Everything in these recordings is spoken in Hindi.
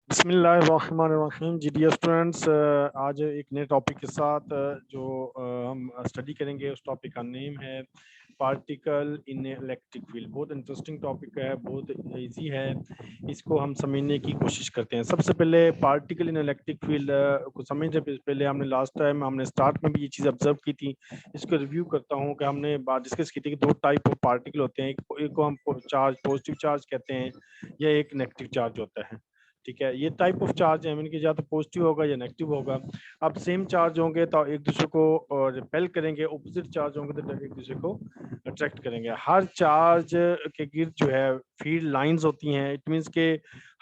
बिस्मिल्लाहिर्रहमानिर्रहीम जी डियर स्टूडेंट्स, आज एक नए टॉपिक के साथ जो हम स्टडी करेंगे उस टॉपिक का नेम है पार्टिकल इन इलेक्ट्रिक फील्ड। बहुत इंटरेस्टिंग टॉपिक है, बहुत इजी है, इसको हम समझने की कोशिश करते हैं। सबसे पहले पार्टिकल इन इलेक्ट्रिक फील्ड को समझने से पहले हमने लास्ट टाइम हमने स्टार्ट में भी ये चीज़ ऑब्जर्व की थी। इसको रिव्यू करता हूँ कि हमने बात डिस्कस की थी कि दो टाइप ऑफ पार्टिकल होते हैं, एक को हम चार्ज पॉजिटिव चार्ज कहते हैं या एक नेगेटिव चार्ज होता है। ठीक है, ये टाइप ऑफ चार्ज है, यानी कि या तो पॉजिटिव होगा या नेगेटिव होगा। अब सेम चार्ज होंगे तो एक दूसरे को रिपेल करेंगे, ऑपोजिट चार्ज होंगे तो एक दूसरे को अट्रैक्ट करेंगे। हर चार्ज के गिर्द जो है फील्ड लाइंस होती हैं। इट मींस के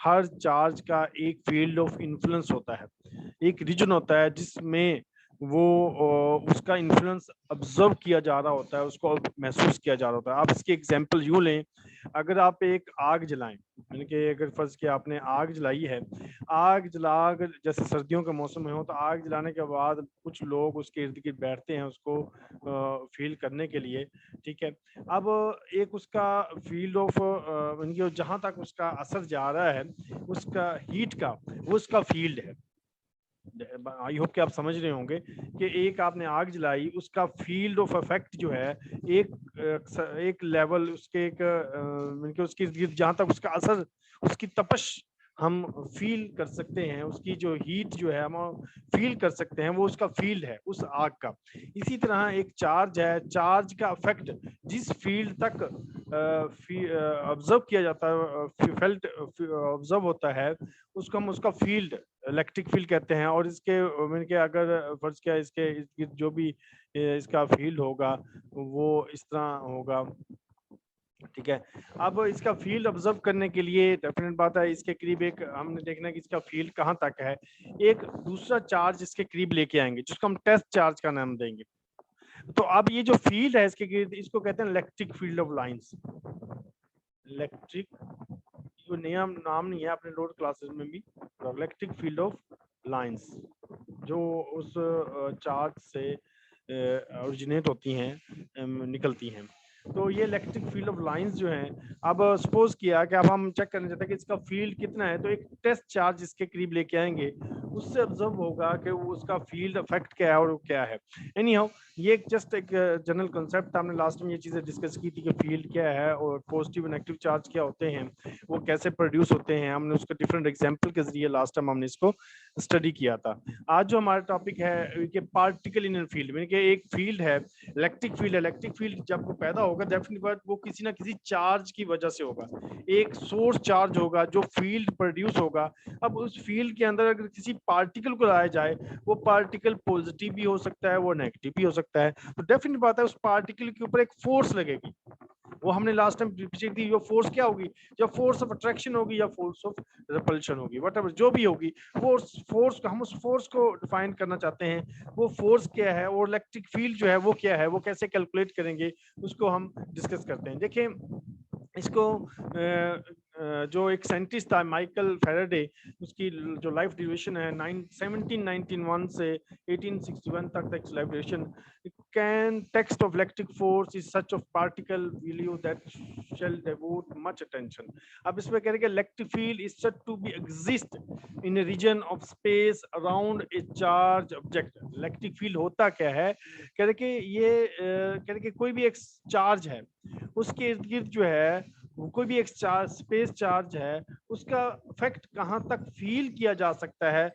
हर चार्ज का एक फील्ड ऑफ इन्फ्लुएंस होता है, एक रीजन होता है जिसमें वो उसका इन्फ्लुएंस ऑब्जर्व किया जा रहा होता है, उसको महसूस किया जा रहा होता है। आप इसकी एग्जांपल यूं लें, अगर आप एक आग जलाएं, यानी कि अगर फर्ज किया आपने आग जलाई है, आग जला जैसे सर्दियों का मौसम में हो तो आग जलाने के बाद कुछ लोग उसके इर्द गिर्द बैठते हैं उसको फील करने के लिए। ठीक है, अब एक उसका फील्ड ऑफ जहां तक उसका असर जा रहा है उसका हीट का, वो उसका फील्ड है। आई होप कि आप समझ रहे होंगे कि एक आपने आग जलाई, उसका फील्ड ऑफ इफेक्ट जो है एक लेवल उसके एक उसकी जहां तक उसका असर, उसकी तपश हम फील कर सकते हैं, उसकी जो हीट जो है हम फील कर सकते हैं, वो उसका फील्ड है उस आग का। इसी तरह एक चार्ज है, चार्ज का इफेक्ट जिस फील्ड तक ऑब्जर्व किया जाता है, फेल्ट ऑब्जर्व होता है, उसको हम उसका फील्ड इलेक्ट्रिक फील्ड कहते हैं। और इसके मैंने कि अगर फर्ज किया इसके इर्द गिर्द जो भी इसका फील्ड होगा वो इस तरह होगा। ठीक है, अब इसका फील्ड ऑब्जर्व करने के लिए डेफिनेट बात है, इसके करीब एक हमने देखना है कि इसका फील्ड कहाँ तक है। एक दूसरा चार्ज इसके करीब लेके आएंगे जिसको हम टेस्ट चार्ज का नाम देंगे। तो अब ये जो फील्ड है इसके गिर्द, इसको कहते हैं electric field of lines. Electric, ये नया नाम नहीं है, आपने लोड क्लासेस में भी इलेक्ट्रिक फील्ड ऑफ लाइंस जो उस चार्ज से ओरिजिनेट होती हैं, निकलती हैं। तो ये इलेक्ट्रिक फील्ड ऑफ लाइंस जो हैं, अब सपोज किया कि अब हम चेक करना चाहते हैं कि इसका फील्ड कितना है, तो एक टेस्ट चार्ज इसके करीब लेके आएंगे, उससे ऑब्जर्व होगा कि वो उसका फील्ड इफेक्ट क्या है और वो क्या है। एनी हाउ, ये जस्ट एक जनरल कॉन्सेप्ट था। हमने लास्ट में ये चीजें डिस्कस की थी कि फील्ड क्या है और पॉजिटिव और नेगेटिव चार्ज क्या होते हैं, वो कैसे प्रोड्यूस होते हैं। हमने उसके डिफरेंट एग्जांपल के जरिए लास्ट टाइम हमने इसको स्टडी किया था। आज जो हमारा टॉपिक है कि पार्टिकल इन फील्ड, यानी कि एक फील्ड है, इलेक्ट्रिक फील्ड है। इलेक्ट्रिक फील्ड जब वो पैदा होगा डेफिनेटली बात वो किसी ना किसी चार्ज की वजह से होगा, एक सोर्स चार्ज होगा जो फील्ड प्रोड्यूस होगा। अब उस फील्ड के अंदर अगर किसी पार्टिकल को लाया जाए, वो पार्टिकल पॉजिटिव भी हो सकता है, वो नेगेटिव भी हो सकता है। तो डेफिनेट बात है उस पार्टिकल के ऊपर एक फोर्स लगेगी। वो हमने लास्ट टाइम पीछे दी, वो फोर्स क्या होगी, या फोर्स ऑफ अट्रैक्शन होगी या फोर्स ऑफ रिपल्शन होगी, वट जो भी होगी। फोर्स फोर्स हम उस फोर्स को डिफाइन करना चाहते हैं, वो फोर्स क्या है और इलेक्ट्रिक फील्ड जो है वो क्या है, वो कैसे कैलकुलेट करेंगे, उसको हम डिस्कस करते हैं। देखिए, इसको जो एक साइंटिस्ट था माइकल फैराडे, उसकी जो लाइफ ड्यूरेशन है 1791 से 1861 तक life duration. Can text of electric force is such of particle value that shell devote much attention। अब इसमें कह रहे हैं electric field is said to be exist in a region of space around a charge object। Electric field होता क्या है, कह रहे कि ये कह रहे कि कोई भी एक चार्ज है, उसके इर्द गिर्द जो है कोई भी एक चार्ज, स्पेस चार्ज है, उसका इफेक्ट कहाँ तक फील किया जा सकता है,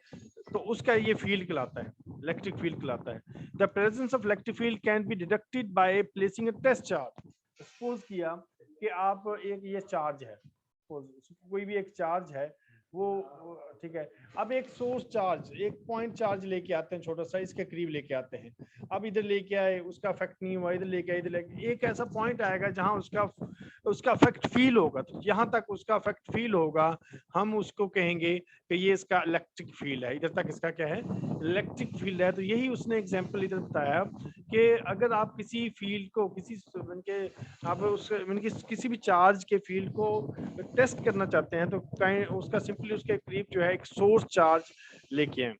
तो उसका ये फील्ड कहलाता है, इलेक्ट्रिक फील्ड कहलाता है। The presence of electric field can be detected by placing a test charge. Suppose किया कि आप एक ये चार्ज है, कोई भी एक चार्ज है वो, ठीक है। अब एक सोर्स चार्ज, एक पॉइंट चार्ज लेके आते हैं, छोटा सा इसके करीब लेके आते हैं। अब इधर लेके आए, उसका इफेक्ट नहीं हुआ, इधर लेके आए, इधर लेके, एक ऐसा पॉइंट आएगा जहां उसका उसका इफेक्ट फील होगा। तो यहाँ तक उसका इफेक्ट फील होगा, हम उसको कहेंगे कि ये इसका इलेक्ट्रिक फील्ड है। इधर तक इसका क्या है, इलेक्ट्रिक फील्ड है। तो यही उसने एग्जांपल इधर बताया कि अगर आप किसी फील्ड को, किसी के आप उस किसी भी चार्ज के फील्ड को टेस्ट करना चाहते हैं, तो कहीं उसका सिंपली उसके करीब जो है एक सोर्स चार्ज लेके आए।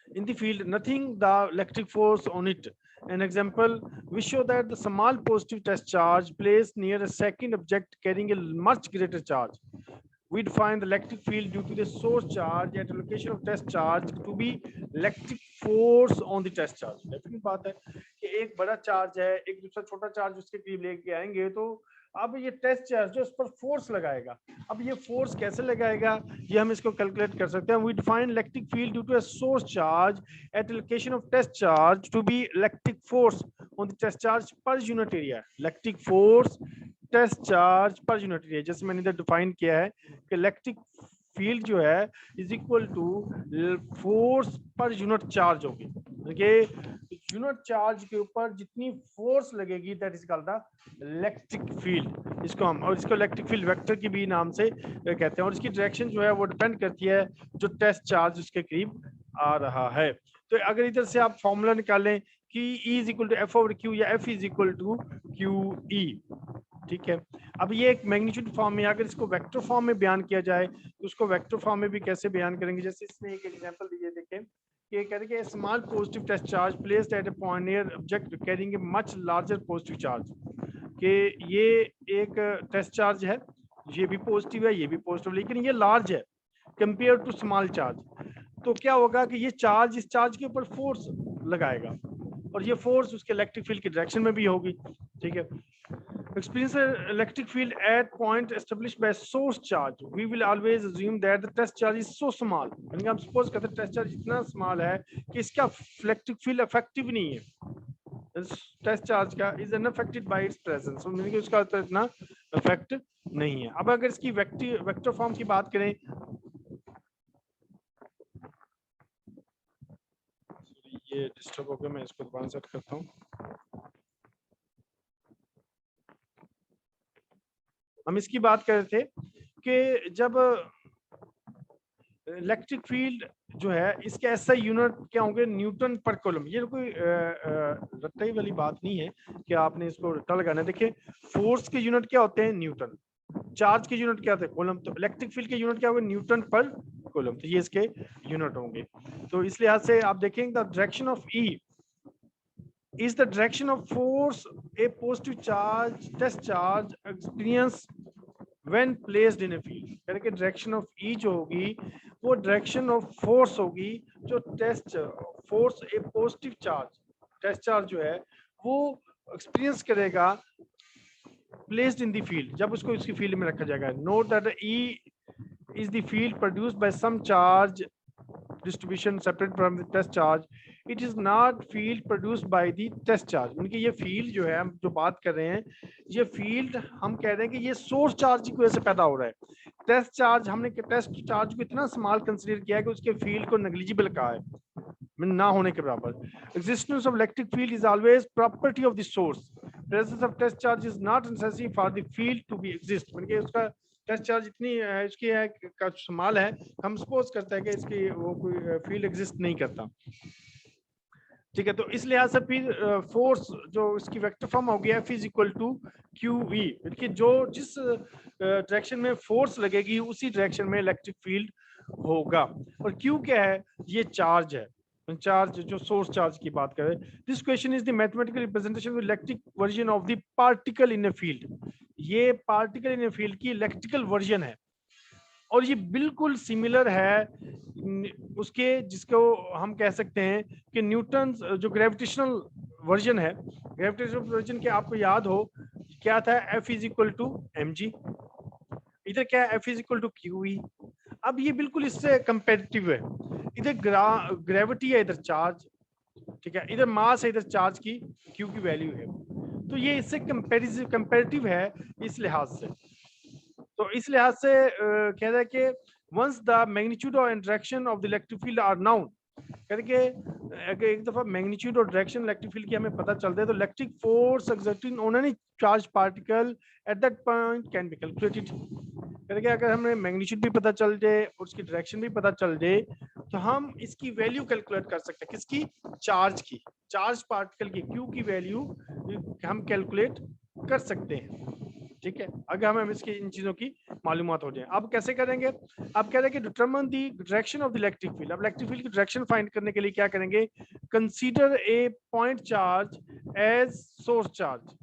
In the field, nothing the electric force on it. An example, we show that the small positive test charge placed near a second object carrying a much greater charge we define the electric field due to the source charge at a location of test charge to be electric force on the test charge। Definite बात है कि एक बड़ा चार्ज है, एक दूसरा छोटा चार्ज उसके करीब लेके आएंगे, तो अब ये टेस्ट चार्ज जो उस पर फोर्स लगाएगा, अब ये फोर्स कैसे लगाएगा, ये हम इसको कैलकुलेट कर सकते हैं। We define electric field due to a source charge at location of test charge to be electric force on the test charge per unit area. Electric force test charge per unit area, जैसे मैंने इधर डिफाइन किया है कि इलेक्ट्रिक फील्ड जो है is equal to force per unit charge होगी। देखिए यूनिट चार्ज के ऊपर जितनी फोर्स लगेगी that is called the electric field. इसको हम, और इसको इलेक्ट्रिक फील्ड वेक्टर की भी नाम से कहते हैं, और इसकी डायरेक्शन जो है वो डिपेंड करती है जो टेस्ट चार्ज उसके करीब आ रहा है। तो अगर इधर से आप फॉर्मूला निकालें कि E is equal to F over Q या F is equal to Q E, ठीक है। अब ये एक मैग्नीट्यूड फॉर्म में, अगर इसको वेक्टर फॉर्म में बयान किया जाए तो उसको वेक्टर फॉर्म में भी कैसे बयान करेंगे, जैसे इसमें एक एग्जांपल दीजिए, देखें कि कहते हैं कि small positive test charge placed at a point near object carrying a much larger positive charge, कि ये एक टेस्ट चार्ज है, ये भी पॉजिटिव है, ये भी पॉजिटिव, लेकिन ये लार्ज है कंपेयर टू स्मॉल चार्ज। तो क्या होगा कि ये चार्ज इस चार्ज के ऊपर फोर्स लगाएगा, और ये फोर्स उसके इलेक्ट्रिक फील्ड की डायरेक्शन में भी होगी, ठीक है। Experience an electric field at point established by source charge. We will always assume that the test charge is so small. यानी हम suppose करते हैं test charge इतना small है कि इसका electric field effective नहीं है। Test charge का is unaffected by its presence. यानी कि उसका इतना effect नहीं है। अब अगर इसकी vector form की बात करें, ये डिस्टर्ब हो गया, मैं इसको दोबारा सेट करता हूँ। हम इसकी बात कर रहे थे कि जब इलेक्ट्रिक फील्ड जो है इसके ऐसा यूनिट क्या होंगे, न्यूटन पर कूलम। ये कोई रट्टाई वाली बात नहीं है कि आपने इसको रट्टा लगाना है। देखिए फोर्स के यूनिट क्या होते हैं, न्यूटन। चार्ज के यूनिट क्या होते हैं, कूलम। तो इलेक्ट्रिक फील्ड के यूनिट क्या होंगे, न्यूटन पर कूलम। तो ये इसके यूनिट होंगे। तो इस लिहाज से आप देखेंगे the direction of E is the direction of force a positive charge test charge experience when placed in a field। यानी कि डायरेक्शन ऑफ E जो होगी वो डायरेक्शन ऑफ फोर्स होगी जो टेस्ट फोर्स ए पॉजिटिव चार्ज टेस्ट चार्ज जो है वो एक्सपीरियंस करेगा प्लेस्ड इन द फील्ड, जब उसको इसकी फील्ड में रखा जाएगा। Note that E is the field produced by some charge distribution separate from the test charge. It is not field produced by the test charge। उनकी ये फील्ड जो है हम जो बात कर रहे हैं, ये फील्ड हम कह रहे हैं कि ये सोर्स चार्ज की वजह से पैदा हो रहा है। टेस्ट चार्ज हमने टेस्ट चार्ज को इतना स्मॉल कंसीडर किया है कि उसके फील्ड को नेग्लिजिबल कहा है, ना होने के बराबर। Existence of electric field is always property of the source. Presence of test charge is not necessary for the field to be exist। मतलब उसका टेस्ट चार्ज इतनी इसकी है का स्मॉल है, हम सपोज करते हैं कि इसकी वो कोई फील्ड एग्जिस्ट नहीं करता, ठीक है। तो इस लिहाज से फिर फोर्स जो इसकी वेक्टर फॉर्म हो गया F is equal to Q V, कि जो जिस डायरेक्शन में फोर्स लगेगी उसी डायरेक्शन में इलेक्ट्रिक फील्ड होगा। और क्यू क्या है, ये चार्ज है, चार्ज जो सोर्स चार्ज की बात करें। This question is the mathematical representation of electric version of the particle in a field. ये पार्टिकल इन अ फील्ड की इलेक्ट्रिकल वर्जन है, और ये बिल्कुल सिमिलर है उसके जिसको हम कह सकते हैं कि न्यूटन जो ग्रेविटेशनल वर्जन है। ग्रेविटेशनल वर्जन के आपको याद हो क्या था, F is equal to mg, इधर क्या है F is equal to QE। अब ये बिल्कुल इससे कंपेटिटिव है, इधर ग्रेविटी है, इधर चार्ज, ठीक है, इधर मास है, इधर चार्ज की Q की वैल्यू है। तो ये इससे कंपेरेटिव है इस लिहाज से। तो इस लिहाज से कह रहा है कि वंस द मैग्नीट्यूड और direction of the electric field are known, कहते हैं एक दफा मैग्नीट्यूड और डायरेक्शन इलेक्ट्रिक फील्ड की हमें पता चल जाए तो electric force exerting on any charge particle at that point can be calculated. कहते हैं अगर हमें मैग्नीट्यूड भी पता चल जाए और उसकी डायरेक्शन भी पता चल जाए तो हम इसकी वैल्यू कैलकुलेट कर सकते हैं, किसकी, चार्ज की, चार्ज पार्टिकल की Q की वैल्यू हम कैलकुलेट कर सकते हैं, ठीक है, अगर हमें इसकी इन चीजों की मालूमात हो जाए। अब कैसे करेंगे, अब कह रहे हैं कि determine the direction of the electric field. अब इलेक्ट्रिक फील्ड की डायरेक्शन फाइंड करने के लिए क्या करेंगे, consider a point charge as source charge,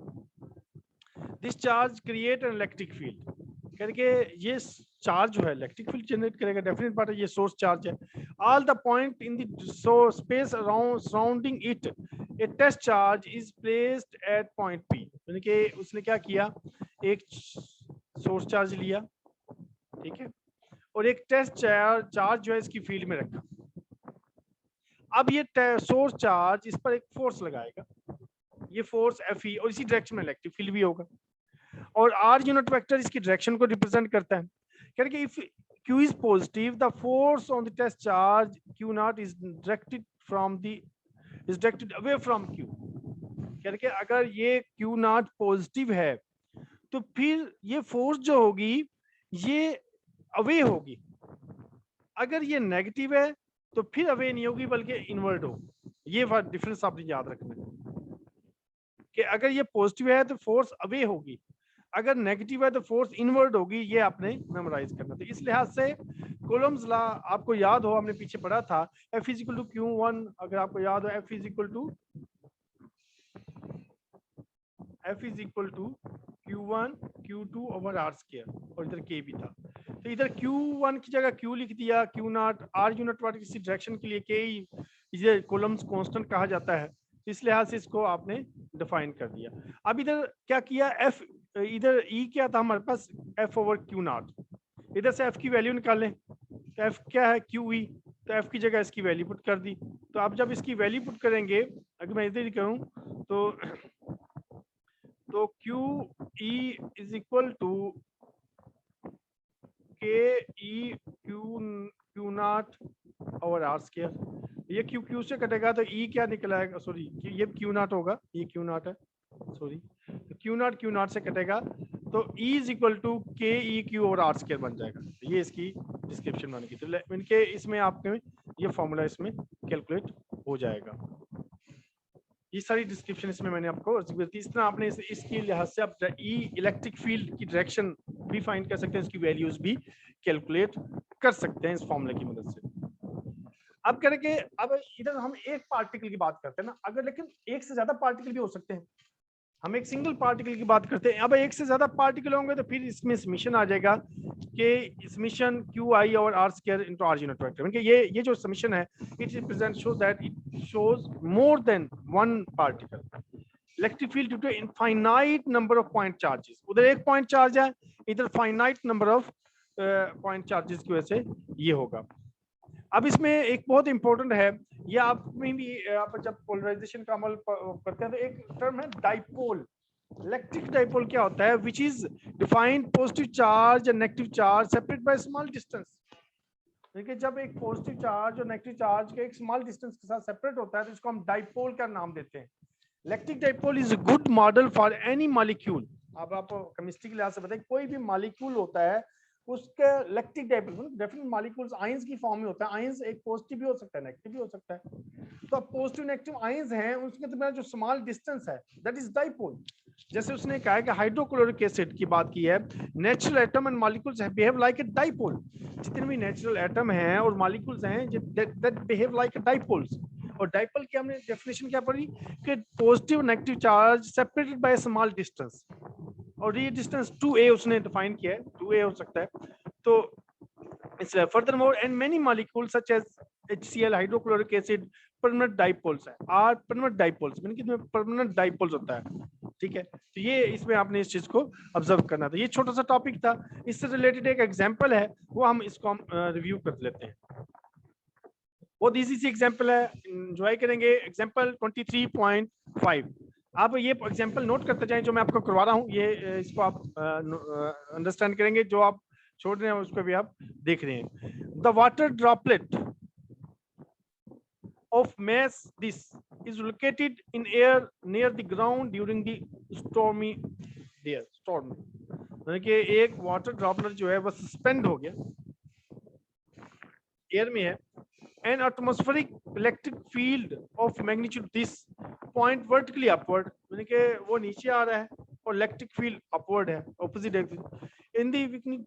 this charge create an electric field. करके ये चार्ज जो है इलेक्ट्रिक फील्ड जनरेट करेगा, डेफिनेट बात है, ये सोर्स चार्ज है। All the point in the space around surrounding it a test charge is placed at point P. यानी कि उसने क्या किया, एक सोर्स चार्ज लिया, ठीक है, और एक टेस्ट चार्ज जो है इसकी फील्ड में रखा। अब ये सोर्स चार्ज इस पर एक फोर्स लगाएगा, ये फोर्स एफ ई, और इसी डायरेक्शन में इलेक्ट्रिक फील्ड भी होगा, और आर यूनिट वेक्टर इसकी डायरेक्शन को रिप्रेजेंट करता है। क्योंकि if Q is positive, the force on the test charge Q naught is directed away from Q। क्योंकि अगर ये Q naught पॉजिटिव है तो फिर ये फोर्स जो होगी ये अवे होगी, अगर ये नेगेटिव है तो फिर अवे नहीं होगी बल्कि इनवर्ट होगी। ये डिफरेंस आपने याद रखना है कि अगर ये पॉजिटिव है तो फोर्स अवे होगी, अगर नेगेटिव है तो फोर्स इनवर्ड होगी, ये आपने मेमोराइज करना। तो इस लिहाज से कूलम्स लॉ आपको याद हो, हमने पीछे पढ़ा था, F is equal to Q1, अगर आपको याद हो F is equal to Q1 Q2 over R square, और इधर K भी था, तो इधर Q1 की जगह Q लिख दिया, Q not R unit watt किसी डायरेक्शन के लिए K इसे कूलम्स कांस्टेंट कहा जाता है, इस लिहाज से इसको आपने डिफाइन कर दिया। अब इधर क्या किया, F इधर E क्या था हमारे पास, F ओवर Q नॉट, इधर से F की वैल्यू निकालें, तो F क्या है QE, तो F की जगह इसकी वैल्यू पुट कर दी। तो आप जब इसकी वैल्यू पुट करेंगे, अगर मैं इधर ही करूं तो QE is equal to KE Q not over R square, ये Q से कटेगा तो E क्या निकल आएगा, सॉरी ये Q नॉट होगा, ये Q नॉट है, सॉरी Q नॉट से कटेगा तो E is equal to KE Q और R स्क्वायर बन जाएगा। ये इसकी डिस्क्रिप्शन बन गई, तो इनके इसमें आपके ये फॉर्मूला इसमें कैलकुलेट हो जाएगा। ये सारी डिस्क्रिप्शन इसमें मैंने आपको इस तरह आपने इसकी लिहाज से आप ई इलेक्ट्रिक फील्ड की डायरेक्शन भी फाइंड कर सकते हैं, इसकी वैल्यूज भी कैलकुलेट कर सकते हैं इस फॉर्मूले की मदद से। अब करेंगे, अब इधर हम एक पार्टिकल की बात करते हैं ना, अगर लेकिन एक से ज्यादा पार्टिकल भी हो सकते हैं, हम एक सिंगल पार्टिकल की बात करते हैं। अब एक से ज्यादा पार्टिकल होंगे तो फिर इसमें समीशन आ जाएगा कि समीशन QI और R स्क्वायर इनटू R यूनिट वेक्टर, मतलब ये जो समीशन है it represent shows that it shows more than one particle electric field due to infinite number of point charges. उधर एक पॉइंट चार्ज है, इधर finite number of point charges की वजह से ये होगा। अब इसमें एक बहुत इंपॉर्टेंट है, ये आप में भी आप जब पोलराइजेशन का अमल करते हैं तो एक टर्म है डाइपोल। इलेक्ट्रिक डाइपोल क्या होता है, which is defined positive charge and negative charge separate by small distance. देखिए जब एक पॉजिटिव चार्ज और नेगेटिव चार्ज के एक स्मॉल डिस्टेंस के साथ सेपरेट होता है तो इसको हम डाइपोल का नाम देते हैं। Electric dipole is a good model for any molecule. अब आप केमिस्ट्री के लिहाज से बताएं, कोई भी मॉलिक्यूल होता है उसके electric dipole different molecules ions की फॉर्म में होता है, आयंस एक पॉजिटिव भी हो सकता है नेगेटिव भी हो सकता है, तो अब पॉजिटिव नेगेटिव आयंस हैं उसके दरमियान जो स्मॉल डिस्टेंस है दैट इज डाइपोल। जैसे उसने कहा है कि हाइड्रोक्लोरिक एसिड की बात की है, natural atom and molecules behave like a dipole. जितने भी नेचुरल एटम हैं और मॉलिक्यूल्स हैं that behave like a dipoles. और डाइपोल की हमने डेफिनेशन क्या पढ़ी कि positive negative charge separated by small distance, और ये डिस्टेंस 2a उसने डिफाइन किया है, 2a हो सकता है। तो इसलिए furthermore and many molecules such as HCl hydrochloric acid permanent dipoles है, आर परमानेंट डाइपोल्स यानी कि परमानेंट डाइपोल्स होता है, ठीक है। तो ये इसमें आपने इस चीज को ऑब्जर्व करना था। ये छोटा सा टॉपिक था, इससे रिलेटेड एक एग्जांपल है वो हम इसको हम रिव्यू कर लेते हैं। बहुत इजी सी एग्जांपल है, एंजॉय करेंगे। एग्जांपल 23.5, आप ये एग्जांपल नोट करते जाएं जो मैं आपको करवा रहा हूँ, ये इसको आप अंडरस्टैंड करेंगे, जो आप छोड़ रहे हैं उसको भी आप देख रहे हैं। The water droplet of mass this is located in air near the ground during the stormy day storm। यानी कि एक वाटर ड्रॉपलेट जो है वो सस्पेंड हो गया, एयर में है, an atmospheric electric field of magnitude this point vertically upward, यानी कि वो नीचे आ रहा है और इलेक्ट्रिक फील्ड अपवर्ड है, opposite in the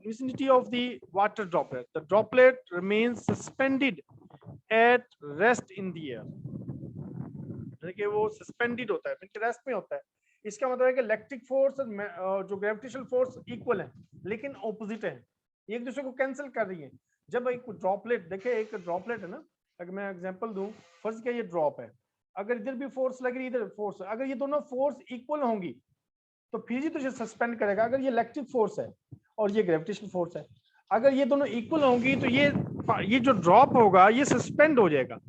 vicinity of the water droplet the droplet remains suspended at rest in the air, यानी कि वो सस्पेंडेड होता है, रेस्ट में होता है, इसका मतलब है कि इलेक्ट्रिक फोर्स और जो ग्रेविटेशनल फोर्स इक्वल है लेकिन ऑपोजिट है, एक दूसरे को कैंसिल कर रही है। जब एक ड्रॉपलेट, देखिए एक ड्रॉपलेट है ना, अगर मैं एग्जांपल दूं, फर्ज किया ये ड्रॉप है, अगर इधर भी फोर्स लग रही है इधर फोर्स, अगर ये दोनों फोर्स इक्वल होंगी तो फिर ही तुझे सस्पेंड करेगा। अगर ये इलेक्ट्रिक फोर्स है और ये ग्रेविटेशनल फोर्स है, अगर ये दोनों इक्वल होंगी तो ये जो ड्रॉप होगा ये सस्पेंड हो जाएगा,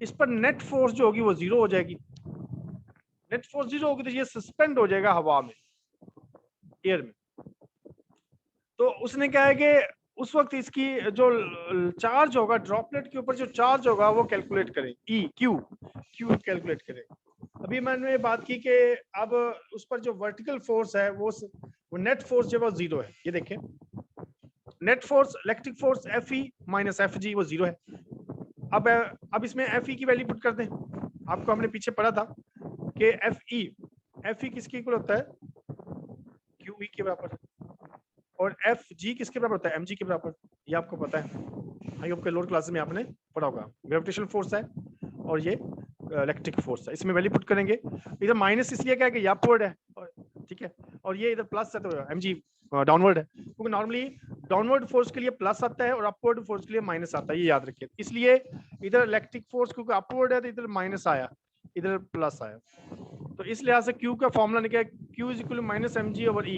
इस पर नेट फोर्स जो होगी वो जीरो हो जाएगी। नेट फोर्स जीरो होगी तो ये सस्पेंड हो जाएगा हवा में, एयर में। तो उसने क्या है कि उस वक्त इसकी जो चार्ज होगा ड्रॉपलेट के ऊपर, जो चार्ज होगा वो कैलकुलेट करें, ई क्यू कैलकुलेट करें। अभी मैंने बात की कि अब उस पर जो वर्टिकल फोर्स है वो नेट फोर्स जो है वो जीरो है। ये देखें, net force electric force F E minus F G वो जीरो है। अब इसमें एफ ई की वैल्यू पुट कर दें। आपको हमने पीछे पढ़ा था कि एफ ई किसके इक्वल होता है, क्यू ई के बराबर, और एफ जी किसके बराबर होता है, एम जी के बराबर। ये आपको पता है, आई होप के लोअर क्लास में आपने पढ़ा होगा। ग्रेविटेशनल फोर्स है और ये इलेक्ट्रिक फोर्स है। इसमें वैल्यू पुट करेंगे, इधर माइनस इसलिए क्या है कि ये अपवर्ड है, ठीक है, और ये इधर प्लस है तो एम जी डाउनवर्ड है, क्योंकि नॉर्मली डाउनवर्ड फोर्स के लिए प्लस आता है और अपवर्ड फोर्स के लिए माइनस आता है, ये याद रखिए। इसलिए इधर इलेक्ट्रिक फोर्स क्योंकि अपवर्ड है तो इधर माइनस आया, इधर प्लस आया। तो इस लिहाज से क्यू का फॉर्मूला निकला, Q is equal to minus M G over E.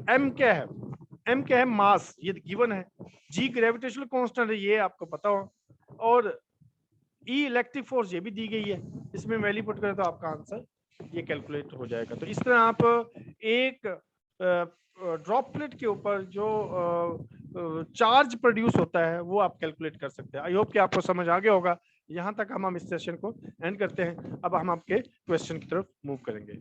M क्या है, एम क्या है, मास, ये गिवन है। जी ग्रेविटेशनल कांस्टेंट है, ये आपको पता हो, और ई इलेक्ट्रिक फोर्स ये भी दी गई है। इसमें वैल्यू पुट करें तो आपका आंसर ये कैलकुलेट हो जाएगा। तो इस तरह आप एक ड्रॉपलेट के ऊपर जो चार्ज प्रोड्यूस होता है वो आप कैलकुलेट कर सकते हैं। आई होप कि आपको समझ आ गया होगा। यहाँ तक हम इस सेशन को एंड करते हैं। अब हम आपके क्वेश्चन की तरफ मूव करेंगे।